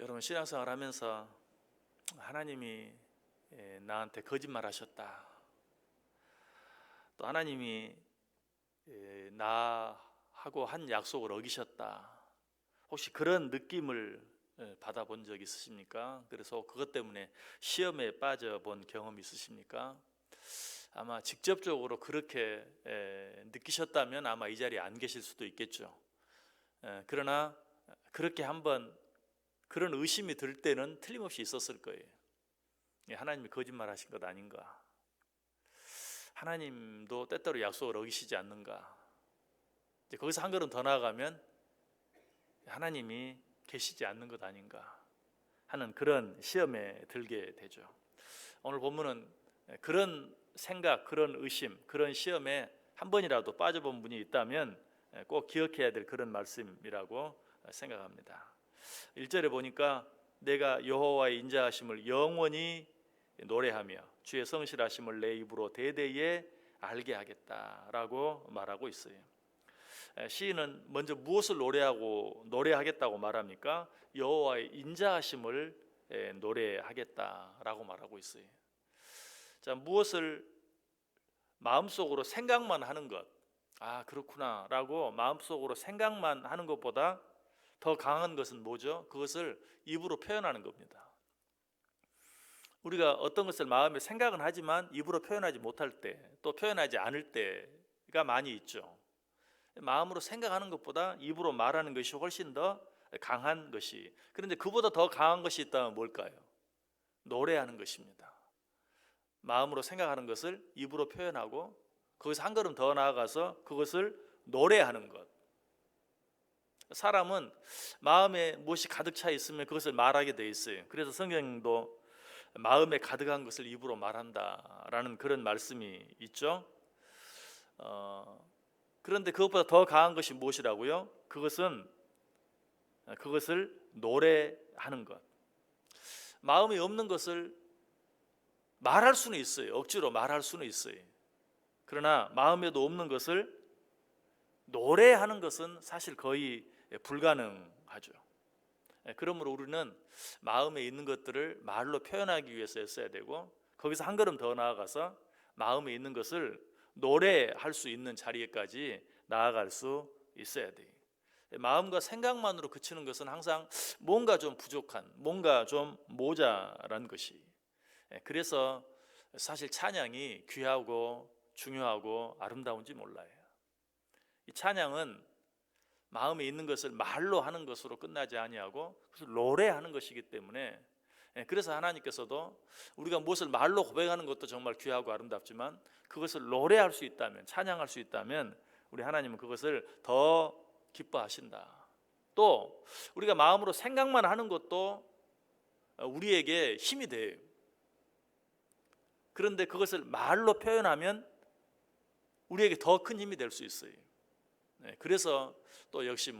여러분, 신앙생활 하면서 하나님이 나한테 거짓말하셨다, 또 하나님이 나하고 한 약속을 어기셨다, 혹시 그런 느낌을 받아본 적 있으십니까? 그래서 그것 때문에 시험에 빠져본 경험 있으십니까? 아마 직접적으로 그렇게 느끼셨다면 아마 이 자리에 안 계실 수도 있겠죠. 그러나 그렇게 한번 그런 의심이 들 때는 틀림없이 있었을 거예요. 하나님이 거짓말하신 것 아닌가? 하나님도 때때로 약속을 어기시지 않는가? 이제 거기서 한 걸음 더 나아가면 하나님이 계시지 않는 것 아닌가 하는 그런 시험에 들게 되죠. 오늘 본문은 그런 생각, 그런 의심, 그런 시험에 한 번이라도 빠져본 분이 있다면 꼭 기억해야 될 그런 말씀이라고 생각합니다. 1절에 보니까 내가 여호와의 인자하심을 영원히 노래하며 주의 성실하심을 내 입으로 대대에 알게 하겠다라고 말하고 있어요. 시인은 먼저 무엇을 노래하겠다고 말합니까? 여호와의 인자하심을 노래하겠다라고 말하고 있어요. 자, 무엇을 마음속으로 생각만 하는 것, 그렇구나라고 마음속으로 생각만 하는 것보다 더 강한 것은 뭐죠? 그것을 입으로 표현하는 겁니다. 우리가 어떤 것을 마음에 생각은 하지만 입으로 표현하지 못할 때, 또 표현하지 않을 때가 많이 있죠. 마음으로 생각하는 것보다 입으로 말하는 것이 훨씬 더 강한 것이, 그런데 그보다 더 강한 것이 있다면 뭘까요? 노래하는 것입니다. 마음으로 생각하는 것을 입으로 표현하고 거기서 한 걸음 더 나아가서 그것을 노래하는 것. 사람은 마음에 무엇이 가득 차 있으면 그것을 말하게 돼 있어요. 그래서 성경도 마음에 가득한 것을 입으로 말한다라는 그런 말씀이 있죠. 그런데 그것보다 더 강한 것이 무엇이라고요? 그것을 노래하는 것. 마음이 없는 것을 말할 수는 있어요. 억지로 말할 수는 있어요. 그러나 마음에도 없는 것을 노래하는 것은 사실 거의 불가능하죠. 그러므로 우리는 마음에 있는 것들을 말로 표현하기 위해서 써야 되고, 거기서 한 걸음 더 나아가서 마음에 있는 것을 노래할 수 있는 자리에까지 나아갈 수 있어야 돼요. 마음과 생각만으로 그치는 것은 항상 뭔가 좀 부족한, 뭔가 좀 모자란 것이. 그래서 사실 찬양이 귀하고 중요하고 아름다운지 몰라요. 이 찬양은 마음에 있는 것을 말로 하는 것으로 끝나지 아니하고 그것을 노래하는 것이기 때문에, 그래서 하나님께서도 우리가 무엇을 말로 고백하는 것도 정말 귀하고 아름답지만 그것을 노래할 수 있다면, 찬양할 수 있다면 우리 하나님은 그것을 더 기뻐하신다. 또 우리가 마음으로 생각만 하는 것도 우리에게 힘이 돼요. 그런데 그것을 말로 표현하면 우리에게 더 큰 힘이 될 수 있어요. 그래서 또 역시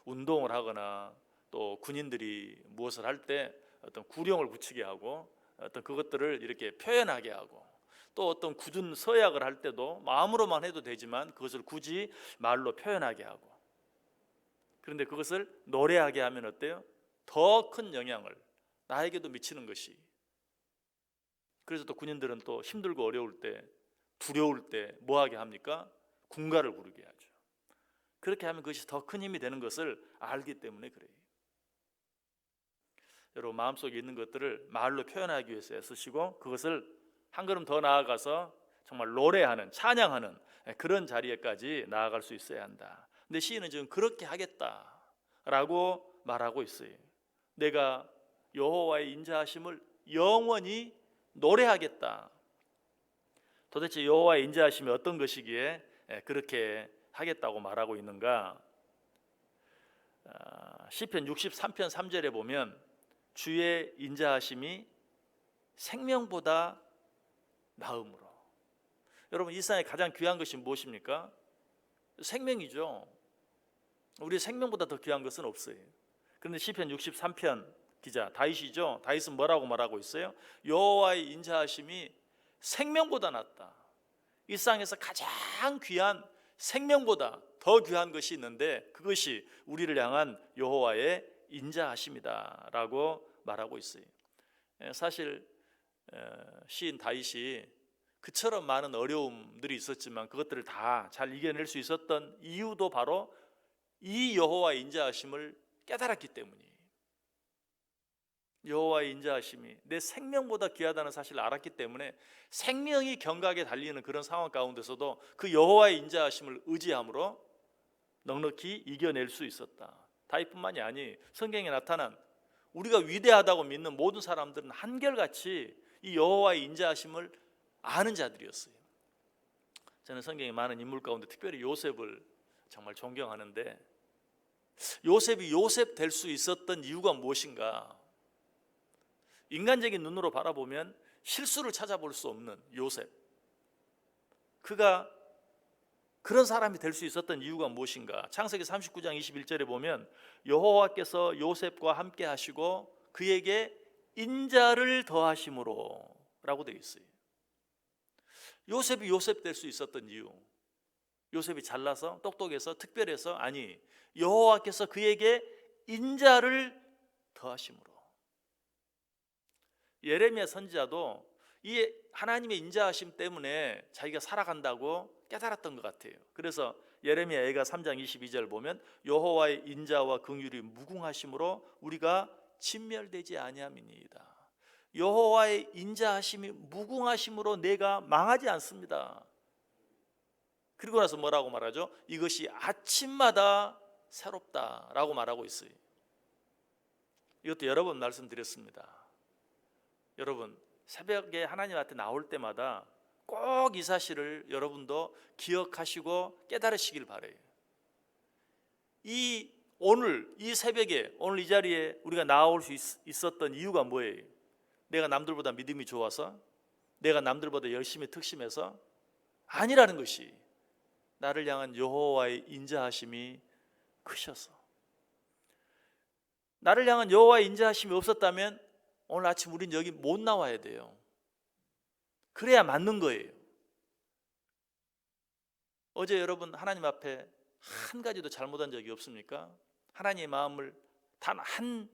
운동을 하거나 또 군인들이 무엇을 할 때 어떤 구령을 붙이게 하고 어떤 그것들을 이렇게 표현하게 하고, 또 어떤 굳은 서약을 할 때도 마음으로만 해도 되지만 그것을 굳이 말로 표현하게 하고, 그런데 그것을 노래하게 하면 어때요? 더 큰 영향을 나에게도 미치는 것이. 그래서 또 군인들은 또 힘들고 어려울 때, 두려울 때 뭐 하게 합니까? 군가를 부르게 하죠. 그렇게 하면 그것이 더 큰 힘이 되는 것을 알기 때문에 그래요. 여러분, 마음속에 있는 것들을 말로 표현하기 위해서 애쓰시고 그것을 한 걸음 더 나아가서 정말 노래하는, 찬양하는 그런 자리에까지 나아갈 수 있어야 한다. 근데 시인은 지금 그렇게 하겠다라고 말하고 있어요. 내가 여호와의 인자하심을 영원히 노래하겠다. 도대체 여호와의 인자하심이 어떤 것이기에 그렇게 하겠다고 말하고 있는가? 시편 63편 3절에 보면 주의 인자하심이 생명보다 나음으로. 여러분, 이 세상에 가장 귀한 것이 무엇입니까? 생명이죠. 우리의 생명보다 더 귀한 것은 없어요. 그런데 시편 63편 기자 다윗이죠. 다윗은 뭐라고 말하고 있어요? 여호와의 인자하심이 생명보다 낫다. 이 세상에서 가장 귀한 생명보다 더 귀한 것이 있는데 그것이 우리를 향한 여호와의 인자하심이다라고 말하고 있어요. 사실 시인 다윗이 그처럼 많은 어려움들이 있었지만 그것들을 다 잘 이겨낼 수 있었던 이유도 바로 이 여호와의 인자하심을 깨달았기 때문이에요. 여호와의 인자하심이 내 생명보다 귀하다는 사실을 알았기 때문에 생명이 경각에 달리는 그런 상황 가운데서도 그 여호와의 인자하심을 의지함으로 넉넉히 이겨낼 수 있었다. 다윗뿐만이 아니 성경에 나타난 우리가 위대하다고 믿는 모든 사람들은 한결같이 이 여호와의 인자하심을 아는 자들이었어요. 저는 성경에 많은 인물 가운데 특별히 요셉을 정말 존경하는데 요셉이 요셉 될 수 있었던 이유가 무엇인가? 인간적인 눈으로 바라보면 실수를 찾아볼 수 없는 요셉, 그가 그런 사람이 될 수 있었던 이유가 무엇인가? 창세기 39장 21절에 보면 여호와께서 요셉과 함께 하시고 그에게 인자를 더하심으로 라고 되어 있어요. 요셉이 요셉 될 수 있었던 이유, 요셉이 잘나서 똑똑해서 특별해서 아니, 여호와께서 그에게 인자를 더하심으로. 예레미야 선지자도 이 하나님의 인자하심 때문에 자기가 살아간다고 깨달았던 것 같아요. 그래서 예레미야 애가 3장 22절 보면 여호와의 인자와 긍휼이 무궁하심으로 우리가 진멸되지 아니함이니이다. 여호와의 인자하심이 무궁하심으로 내가 망하지 않습니다. 그리고 나서 뭐라고 말하죠? 이것이 아침마다 새롭다라고 말하고 있어요. 이것도 여러 번 말씀드렸습니다. 여러분 새벽에 하나님 앞에 나올 때마다 꼭 이 사실을 여러분도 기억하시고 깨달으시길 바라요. 오늘 이 새벽에 오늘 이 자리에 우리가 나올 수 있었던 이유가 뭐예요? 내가 남들보다 믿음이 좋아서? 내가 남들보다 열심히 특심해서? 아니라는 것이 나를 향한 여호와의 인자하심이 크셔서. 나를 향한 여호와의 인자하심이 없었다면 오늘 아침 우린 여기 못 나와야 돼요. 그래야 맞는 거예요. 어제 여러분 하나님 앞에 한 가지도 잘못한 적이 없습니까? 하나님의 마음을 단 한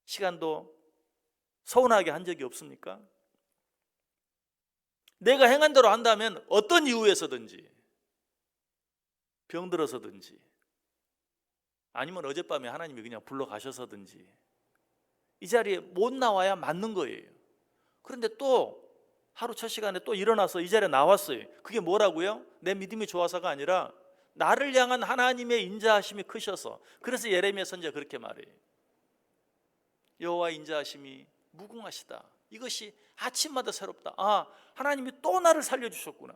시간도 서운하게 한 적이 없습니까? 내가 행한 대로 한다면 어떤 이유에서든지 병들어서든지 아니면 어젯밤에 하나님이 그냥 불러가셔서든지 이 자리에 못 나와야 맞는 거예요. 그런데 또 하루 첫 시간에 또 일어나서 이 자리에 나왔어요. 그게 뭐라고요? 내 믿음이 좋아서가 아니라 나를 향한 하나님의 인자하심이 크셔서. 그래서 예레미야 선지자가 그렇게 말해요. 여호와의 인자하심이 무궁하시다. 이것이 아침마다 새롭다. 아, 하나님이 또 나를 살려주셨구나.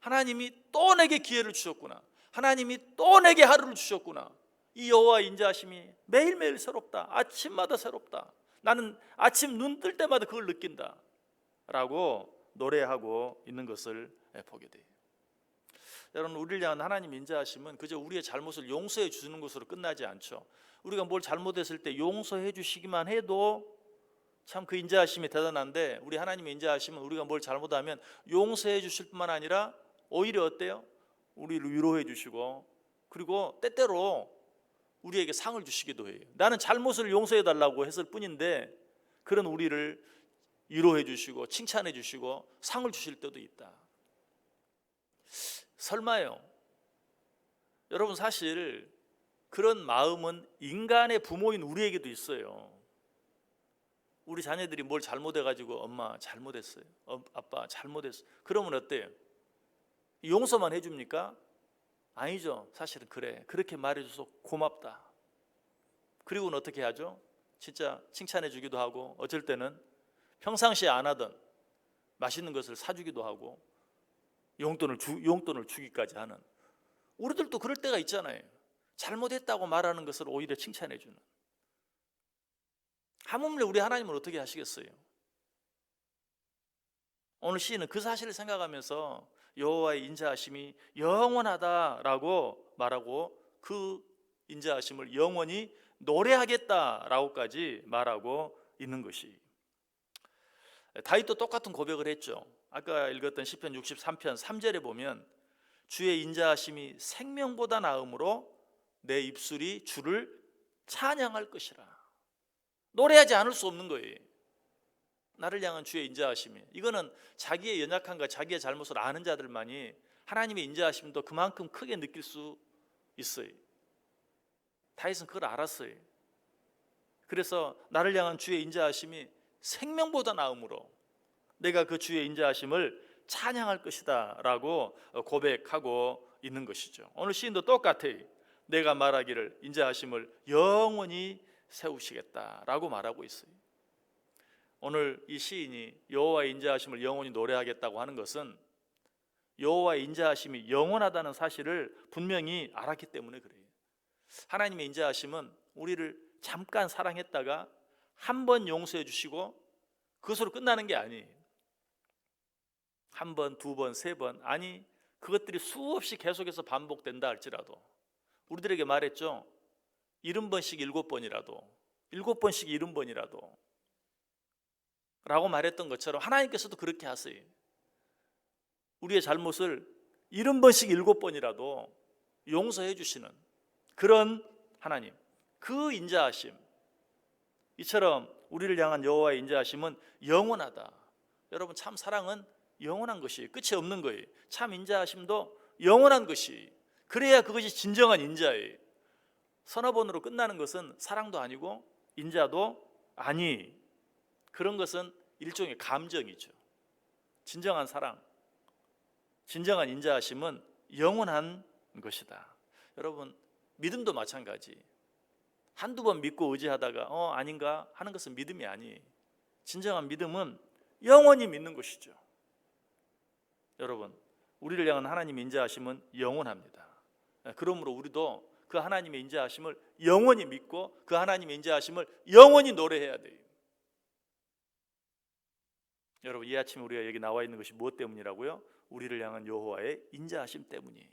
하나님이 또 내게 기회를 주셨구나. 하나님이 또 내게 하루를 주셨구나. 이 여호와의 인자하심이 매일매일 새롭다. 아침마다 새롭다. 나는 아침 눈 뜰 때마다 그걸 느낀다 라고 노래하고 있는 것을 보게 돼요. 여러분 우리를 향한 하나님의 인자하심은 그저 우리의 잘못을 용서해 주는 것으로 끝나지 않죠. 우리가 뭘 잘못했을 때 용서해 주시기만 해도 참 그 인자하심이 대단한데 우리 하나님의 인자하심은 우리가 뭘 잘못하면 용서해 주실 뿐만 아니라 오히려 어때요? 우리를 위로해 주시고 그리고 때때로 우리에게 상을 주시기도 해요. 나는 잘못을 용서해 달라고 했을 뿐인데 그런 우리를 위로해 주시고 칭찬해 주시고 상을 주실 때도 있다. 설마요. 여러분 사실 그런 마음은 인간의 부모인 우리에게도 있어요. 우리 자녀들이 뭘 잘못해가지고 엄마 잘못했어요. 아빠 잘못했어요. 그러면 어때요? 용서만 해줍니까? 아니죠. 사실은 그래. 그렇게 말해줘서 고맙다. 그리고는 어떻게 하죠? 진짜 칭찬해 주기도 하고 어쩔 때는 평상시에 안 하던 맛있는 것을 사주기도 하고 용돈을 주기까지 하는. 우리들도 그럴 때가 있잖아요. 잘못했다고 말하는 것을 오히려 칭찬해 주는. 하물며 우리 하나님은 어떻게 하시겠어요? 오늘 시인은 그 사실을 생각하면서 여호와의 인자하심이 영원하다라고 말하고 그 인자하심을 영원히 노래하겠다라고까지 말하고 있는 것이. 다윗도 똑같은 고백을 했죠. 아까 읽었던 시편 63편 3절에 보면 주의 인자하심이 생명보다 나음으로 내 입술이 주를 찬양할 것이라. 노래하지 않을 수 없는 거예요. 나를 향한 주의 인자하심이. 이거는 자기의 연약함과 자기의 잘못을 아는 자들만이 하나님의 인자하심도 그만큼 크게 느낄 수 있어요. 다윗은 그걸 알았어요. 그래서 나를 향한 주의 인자하심이 생명보다 나음으로 내가 그 주의 인자하심을 찬양할 것이다 라고 고백하고 있는 것이죠. 오늘 시인도 똑같아요. 내가 말하기를 인자하심을 영원히 세우시겠다라고 말하고 있어요. 오늘 이 시인이 여호와의 인자하심을 영원히 노래하겠다고 하는 것은 여호와의 인자하심이 영원하다는 사실을 분명히 알았기 때문에 그래요. 하나님의 인자하심은 우리를 잠깐 사랑했다가 한 번 용서해 주시고 그것으로 끝나는 게 아니에요. 한 번, 두 번, 세 번, 아니 그것들이 수없이 계속해서 반복된다 할지라도 우리들에게 말했죠. 70번씩 7번이라도 7번씩 70번이라도 라고 말했던 것처럼 하나님께서도 그렇게 하세요. 우리의 잘못을 70번씩 7번이라도 용서해 주시는 그런 하나님, 그 인자하심, 이처럼 우리를 향한 여호와의 인자하심은 영원하다. 여러분, 참 사랑은 영원한 것이 끝이 없는 거예요. 참 인자하심도 영원한 것이, 그래야 그것이 진정한 인자예요. 서너 번으로 끝나는 것은 사랑도 아니고 인자도 아니. 그런 것은 일종의 감정이죠. 진정한 사랑, 진정한 인자하심은 영원한 것이다. 여러분, 믿음도 마찬가지. 한두 번 믿고 의지하다가 아닌가 하는 것은 믿음이 아니에요. 진정한 믿음은 영원히 믿는 것이죠. 여러분, 우리를 향한 하나님의 인자하심은 영원합니다. 그러므로 우리도 그 하나님의 인자하심을 영원히 믿고 그 하나님의 인자하심을 영원히 노래해야 돼요. 여러분, 이 아침에 우리가 여기 나와 있는 것이 무엇 때문이라고요? 우리를 향한 여호와의 인자하심 때문이에요.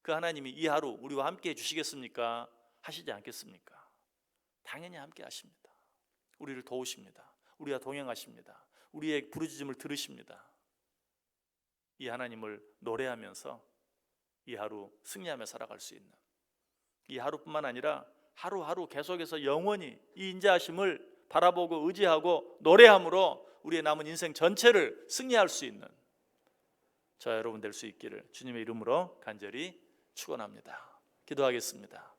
그 하나님이 이 하루 우리와 함께 해주시겠습니까? 하시지 않겠습니까? 당연히 함께 하십니다. 우리를 도우십니다. 우리와 동행하십니다. 우리의 부르짖음을 들으십니다. 이 하나님을 노래하면서 이 하루 승리하며 살아갈 수 있는, 이 하루뿐만 아니라 하루하루 계속해서 영원히 이 인자하심을 바라보고 의지하고 노래함으로 우리의 남은 인생 전체를 승리할 수 있는 저와 여러분 될 수 있기를 주님의 이름으로 간절히 축원합니다. 기도하겠습니다.